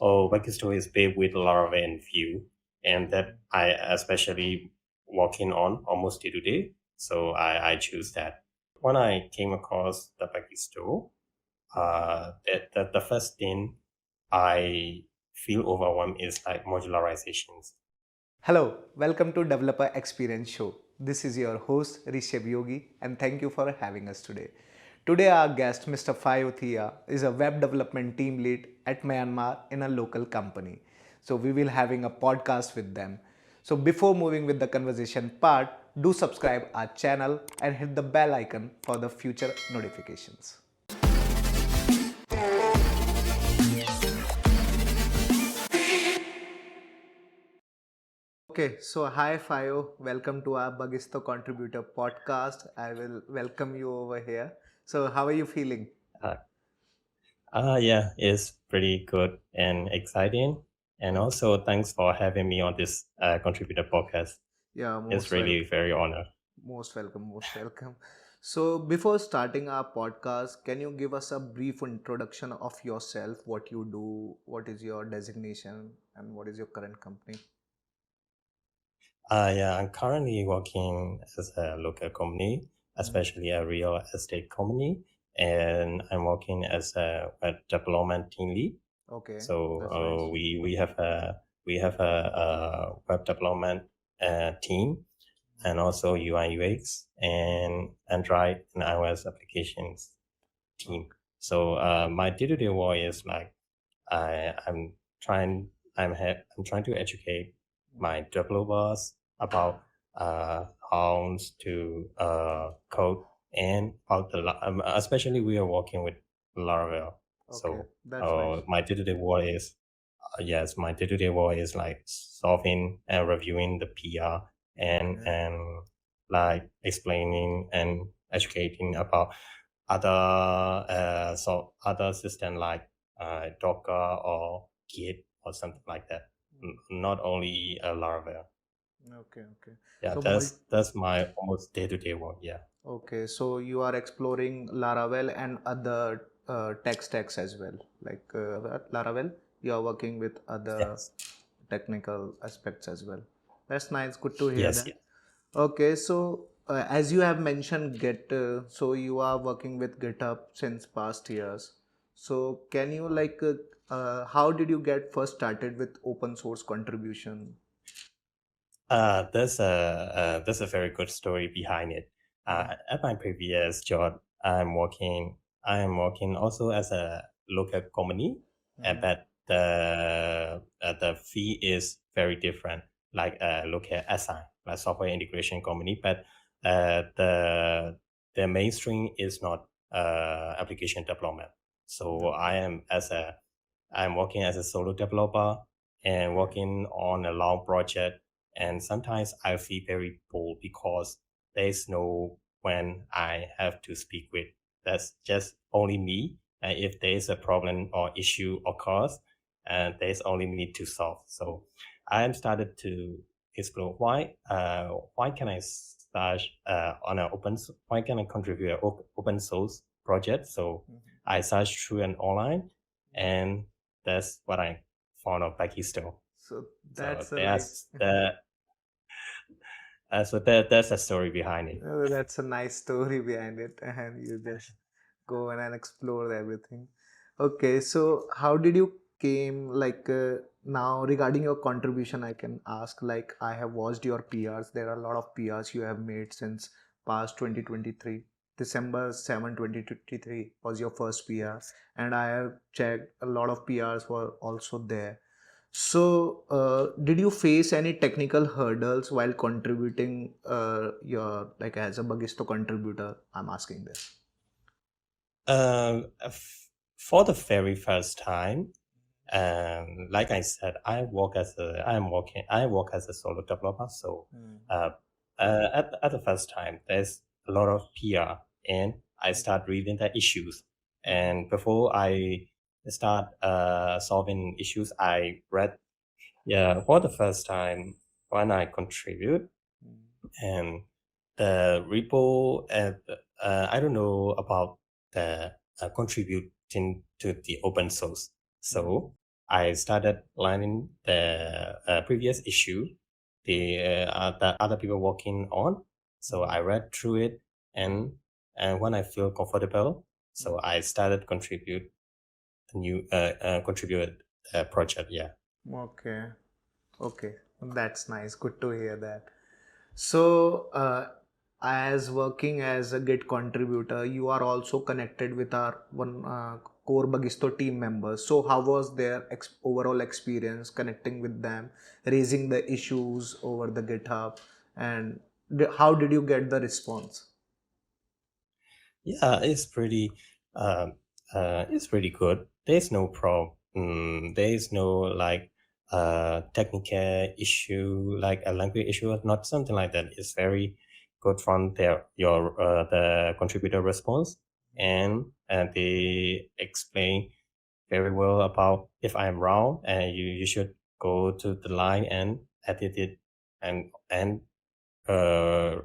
Bagisto is built with Laravel and Vue, and that I especially working on almost day to day. So I choose that. When I came across the Bagisto, the first thing I feel overwhelmed is like modularizations. Hello, welcome to Developer Experience Show. This is your host Rishabh Yogi and thank you for having us today. Today our guest Mr. Phyo Thiha is a web development team lead at Myanmar in a local company. So we will having a podcast with them. So before moving with the conversation part, do subscribe our channel and hit the bell icon for the future notifications. Okay, so hi Fayo, welcome to our Bagisto Contributor podcast. I will welcome you over here. So, how are you feeling? Uh, yeah, it's pretty good and exciting. And also, thanks for having me on this contributor podcast. Yeah, It's most really welcome. very honor. Most welcome, most welcome. So, before starting our podcast, can you give us a brief introduction of yourself, what you do, what is your designation, and what is your current company? Yeah, I'm currently working as a local company, especially a real estate company, and I'm working as a web development team lead. Okay, So that's nice. we have a web development team, and also UI UX and Android and iOS applications team. So my day-to-day work is like I'm trying I'm trying to educate my developers about how to code and how especially we are working with Laravel. Okay, So that's nice. my day-to-day work is yes, my day-to-day work is like solving and reviewing the PR and Okay. and like explaining and educating about other other system like Docker or Git or something like that. Not only Laravel. Okay, okay. Yeah, So, that's my almost day-to-day work. Yeah. okay, so you are exploring Laravel and other tech stacks as well. Like Laravel, you are working with other Yes. technical aspects as well. That's nice. Good to hear Yes. that. Yes. Okay, so as you have mentioned Git, so you are working with GitHub since past years. So can you how did you get first started with open source contribution? There's a very good story behind it. At my previous job, I am working also as a local company, Mm-hmm. but the fee is very different, like a local SI, like software integration company. But the mainstream is not application development. So Okay. I'm working as a solo developer and Okay. working on a long project. And sometimes I feel very bored because there's no when I have to speak with. That's just only me. And if there's a problem or issue occurs, and there's only me to solve. So I am started to explore why can I start on an why can I contribute an open source project? So Mhm. I searched through an online, and that's what I found of Bagisto. So So that's a that's that's a story behind it. that's a nice story behind it, and you just go in and explore everything. Okay, so how did you came now regarding your contribution? I can ask like I have watched your PRs. There are a lot of PRs you have made since past 2023. December 7, 2023 was your first PR, and I have checked a lot of PRs were also there. So, did you face any technical hurdles while contributing your like as a Bagisto contributor? I'm asking this. For the very first time, like I said, I work as a solo developer. So, Mm. uh, at the first time, there's a lot of PR, and I start reading the issues. Mhm. And before I start solving issues, I read for the first time when I contribute and the repo I don't know about the contributing to the open source. Mm. So I started learning the previous issue the other people working on. So I read through it, and when I feel comfortable, so I started contribute project. Yeah. Okay. Okay. That's nice. Good to hear that. So, as working as a Git contributor, you are also connected with our one core Bagisto team members. So, how was their overall experience connecting with them, raising the issues over the GitHub, and how did you get the response? Yeah, it's pretty good. There's no problem. There is no like technical issue, like a language issue, not something like that. It's very good from the contributor response, and they explain very well about if I'm wrong, and you should go to the line and edit it and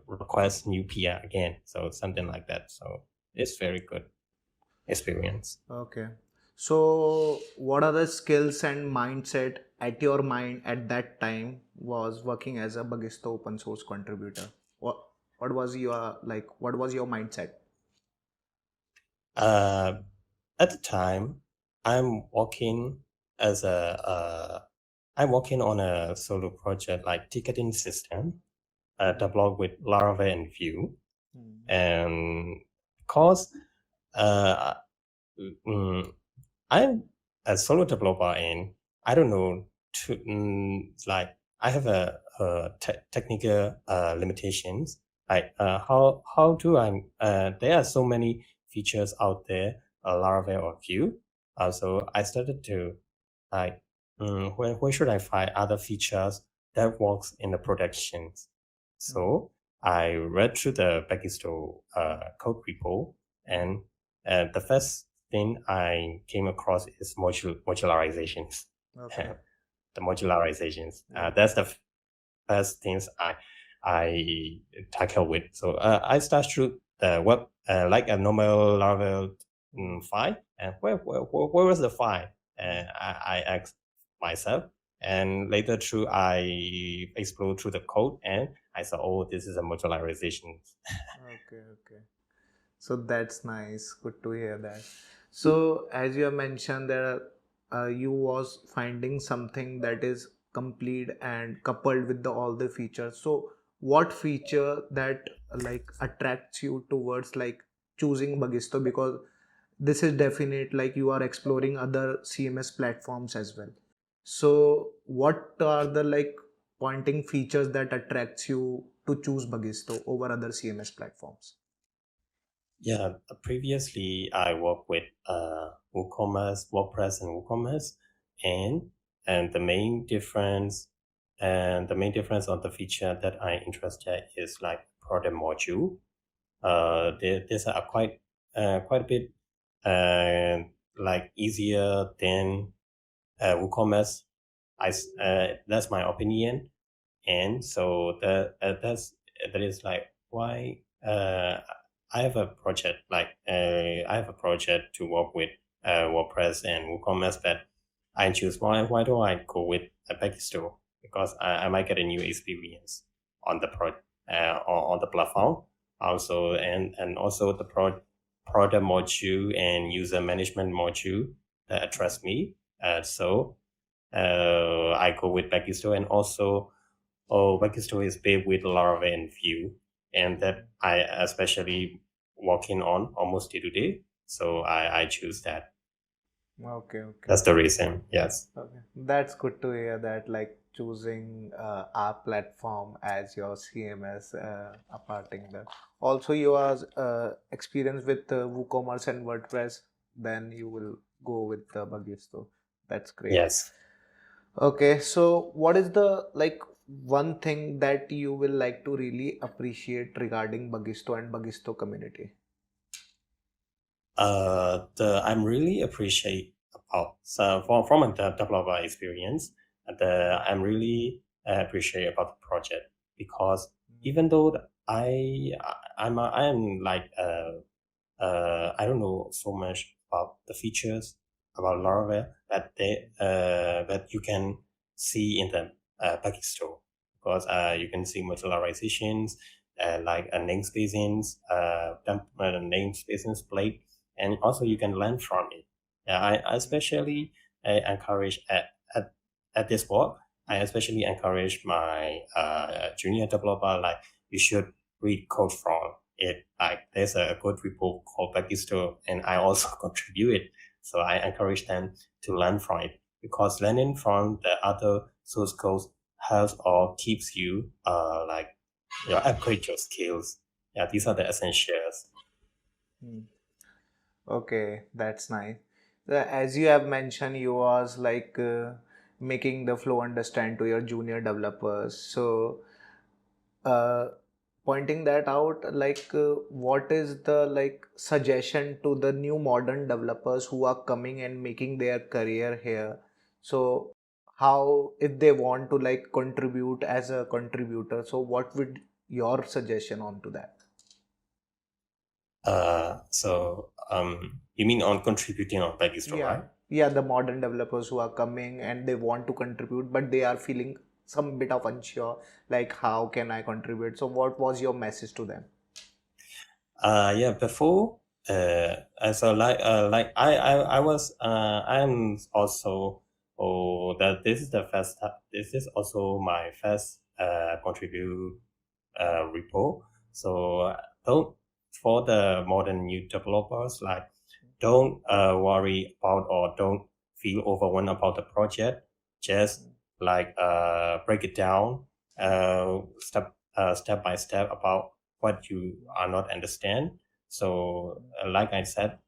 request new PR again. So something like that. So it's very good experience. Okay. So, what are the skills and mindset at your mind at that time was working as a Bagisto open source contributor? What was your like? What was your mindset? Uh, at the time, I'm working as I'm working on a solo project like ticketing system, developed with Laravel and Vue, Hmm. and because uh, mm, I'm a solo developer and I don't know like I have technical limitations. Like how do I there are so many features out there, Laravel or Vue. So I started to like where should I find other features that works in the productions? So I read through the Bagisto code repo, and the first thing I came across is modularizations. Okay. The modularizations. Yeah. That's the first things I tackle with. So I start through the web like a normal Laravel file, and where was the file? And I asked myself, and later through I explored through the code, and I saw, oh, this is a modularization. Okay. Okay. So that's nice. Good to hear that. So as you have mentioned, there you was finding something that is complete and coupled with all the features. So what feature that like attracts you towards like choosing Bagisto? Because this is definite like you are exploring other CMS platforms as well. So what are the like pointing features that attracts you to choose Bagisto over other CMS platforms? Yeah, previously I worked with WooCommerce, WordPress, and WooCommerce, and and the main difference the main difference of the feature that I interested is like product module. There's a quite a bit uh, like easier than WooCommerce. That's my opinion, and so that is like why I have a project I have a project to work with WordPress and WooCommerce, but I choose why do I go with a Bagisto, because I might get a new experience on the on the platform also, and also the product module and user management module that attracts me. So I go with Bagisto, and also Bagisto is built with Laravel and Vue, and that I especially working on almost day to day. So I choose that. Okay, okay. That's the reason. Yes. Okay. That's good to hear that, like choosing our platform as your CMS, aparting that. Also, you are experienced with WooCommerce and WordPress, then you will go with the Bagisto. That's great. Yes. Okay, so what is the like one thing that you will like to really appreciate regarding Bagisto and Bagisto community? The I'm really appreciate about so from a developer experience, the I'm really appreciate about the project, because even though I am like I don't know so much about the features about Laravel that you can see in the Bagisto, because you can see modularizations like a namespaces, namespaces plate, and also you can learn from it. I especially encourage at this work. I especially encourage my junior developer, like, you should read code from it. Like, there's a code repo called Bagisto, and I also contribute it. So I encourage them to learn from it, because learning from the other source codes helps or keeps you like, upgrade your skills. Yeah, these are the essentials. Hmm. Okay, that's nice. As you have mentioned, you was like making the flow understand to your junior developers. So, uh, pointing that out, like what is the like suggestion to the new modern developers who are coming and making their career here? So, how if they want to like contribute as a contributor? So, what would your suggestion on to that? You mean on contributing on Bagisto, Yeah, right? yeah, the modern developers who are coming and they want to contribute, but they are feeling some bit of unsure, like how can I contribute? So, what was your message to them? Yeah, before, so like I was, I'm also, that this is the first, this is also my first, contribute, repo. So don't, for the modern new developers, like, don't worry about, or don't feel overwhelmed about the project. Just like break it down step by step about what you are not understand. So like I said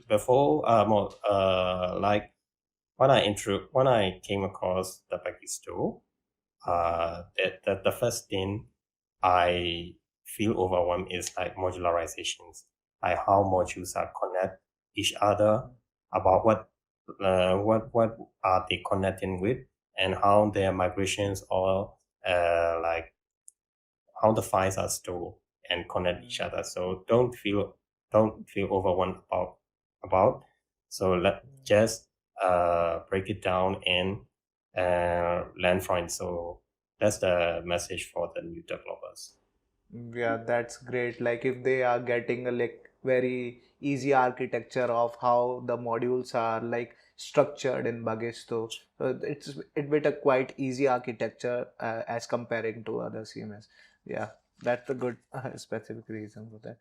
before, more like, when I came across the Bagisto, the first thing I feel overwhelmed is like modularizations, like how modules are connect each other, about what are they connecting with, and how their migrations, or like how the files are stored and connect each other. So don't feel overwhelmed about. So let just break it down and learn from it. So that's the message for the new developers. Yeah, that's great. Like if they are getting a like very easy architecture of how the modules are like structured in Bagisto, so it with a quite easy architecture as comparing to other CMS. Yeah, that's a good specific reason for that.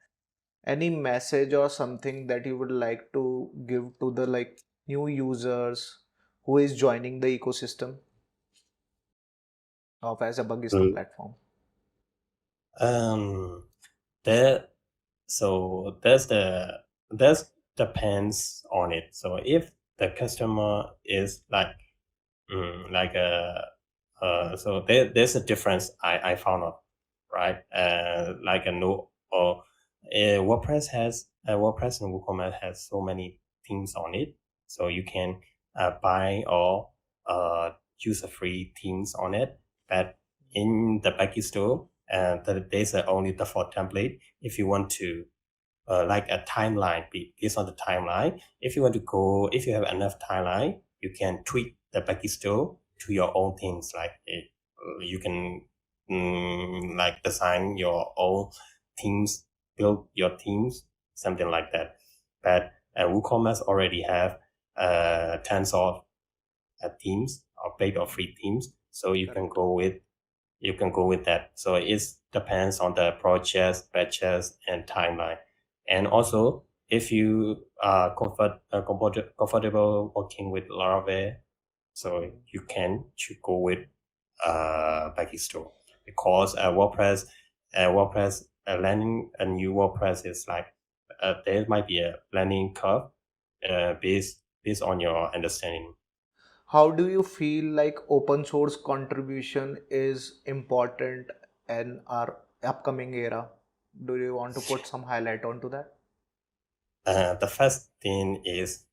Any message or something that you would like to give to the like new users who is joining the ecosystem of as a Bagisto Mm. platform? Um, there, so there's depends on it. So if the customer is like, like so there's a difference I found out, right? Like a no, or WordPress and WooCommerce has so many themes on it, so you can buy or uh use a free themes on it. But in the Becky store, there's only default template. If you want to like a timeline, based on the timeline. If you want to go, if you have enough timeline, you can tweak the Bagisto to your own things. Like you can like design your own themes, build your themes, something like that. But WooCommerce already have tons of themes or paid or free themes, so Correct. you can go with that. So it depends on the projects, batches, and timeline. And also, if you are comfortable working with Laravel, so you can should go with Bagisto, because WordPress learning a new WordPress is like, there might be a learning curve based on your understanding. How do you feel like open source contribution is important in our upcoming era? Do you want to put some highlight onto that? The first thing is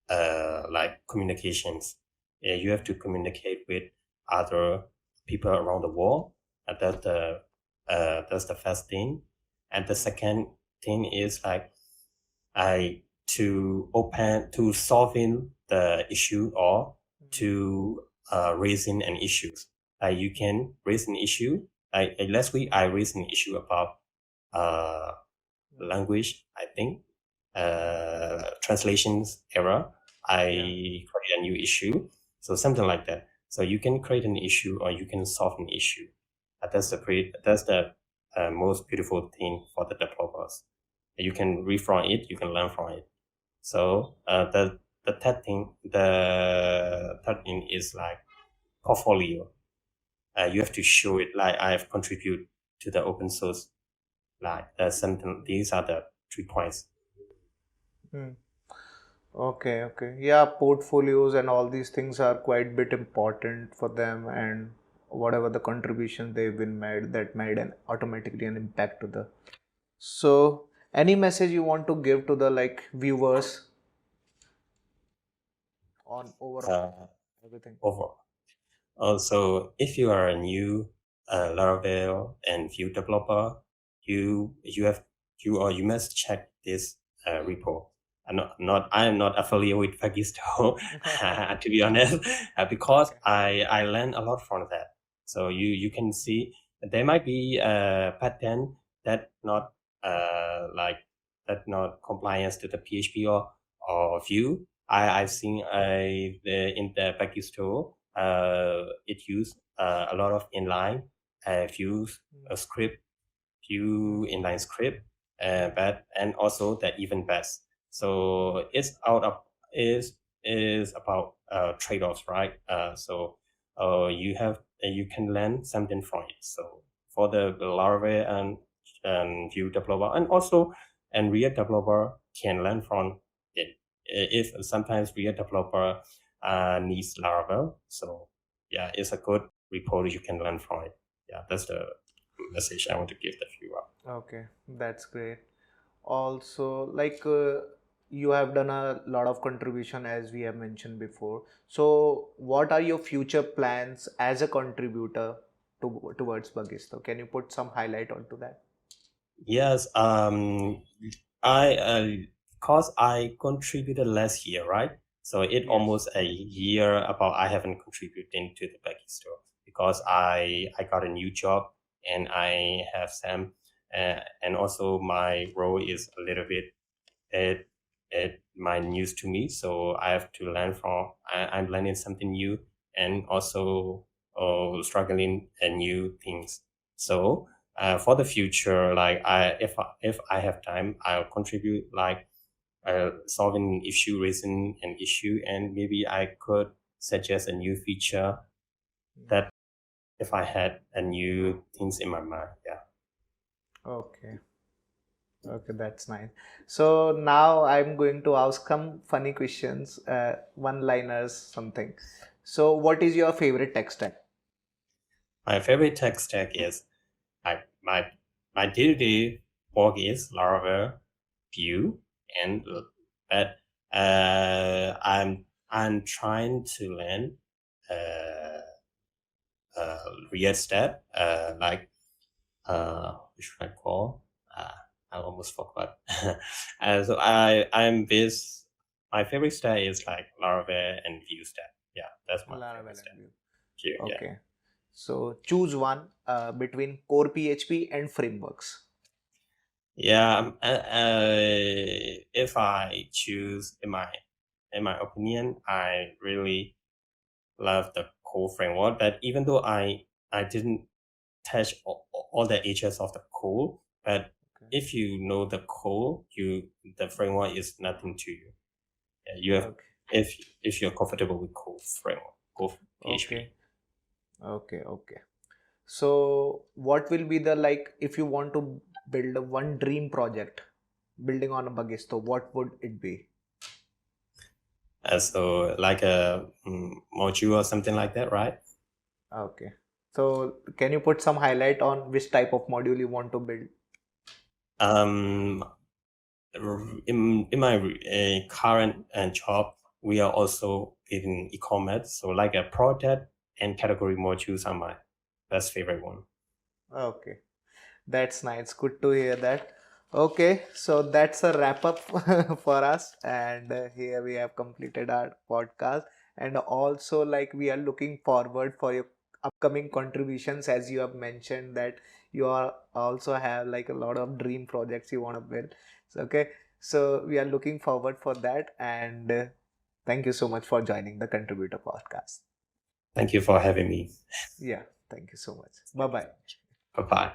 like communications. You have to communicate with other people around the world. That's the first thing. And the second thing is like, I to solving the issue or to raising an issue. You can raise an issue. Last week I raised an issue about language, I think, translations error. I create a new issue. So something like that. So you can create an issue or you can solve an issue. That's the most beautiful thing for the developers. You can read from it, you can learn from it. So the third thing is like portfolio. You have to show it like I have contributed to the open source. Like something. These are the 3 points. Okay, okay. Yeah, portfolios and all these things are quite bit important for them, and whatever the contribution they've been made, that made an automatically an impact to the. So, any message you want to give to the like viewers on overall everything? Overall. Also, if you are a new Laravel and Vue developer, you must check this repo. I am not affiliated with Bagisto, to be honest, because I learned a lot from that. So you can see there might be a pattern that not that not compliance to the PHP or Vue. I've seen in the Bagisto it used a lot of inline Vue script, Vue inline script, and also that even best. So it's about trade-offs, right? So you can learn something from it. So for the Laravel and Vue developer, and React developer can learn from it. If sometimes React developer needs Laravel, so yeah, it's a good repo you can learn from it. Yeah, that's the message I want to give the viewer. Okay, that's great. Also, like you have done a lot of contribution as we have mentioned before. So, what are your future plans as a contributor towards Bagisto? Can you put some highlight onto that? Yes, I cause I contributed last year, right? So it almost a year about I haven't contributed to the Becky store because I got a new job and I have some and also my role is a little bit my news to me, so I have to learn from. I'm learning something new and also struggling at new things. So for the future, like if I have time, I'll contribute like solving issue, raising an issue, and maybe I could suggest a new feature that if I had a new things in my mind. Yeah. Okay. Okay, that's nice. So now I'm going to ask some funny questions, one-liners, something. So, what is your favorite tech stack? My favorite tech stack is my day-to-day work is Laravel, Vue, and but I'm trying to learn React step like which should I call? I almost forgot. So I'm this. My favorite stack is like Laravel and Vue stack. Yeah, that's my Laravel favorite and stack. Vue. Vue, yeah. Okay. So choose one between core PHP and frameworks. Yeah, if I choose, in my opinion, I really love the core framework. But even though I didn't touch all the edges of the code, but if you know the code, the framework is nothing to you. Yeah, you have if you're comfortable with core framework, core PHP. Okay. Okay. Okay. So what will be the like if you want to build a one dream project building on a Bagisto, what would it be? So like a module or something like that, right? Okay. So can you put some highlight on which type of module you want to build? Um, in my current job, we are also in e-commerce. So like a product and category modules are my best favorite one. Okay. That's nice. Good to hear that. Okay, so that's a wrap up for us, and here we have completed our podcast. And also, like, we are looking forward for your upcoming contributions, as you have mentioned that you are also have like a lot of dream projects you want to build. So, okay, so we are looking forward for that, and thank you so much for joining the Contributor Podcast. Thank you for having me. Yeah, thank you so much. Bye bye. Bye bye.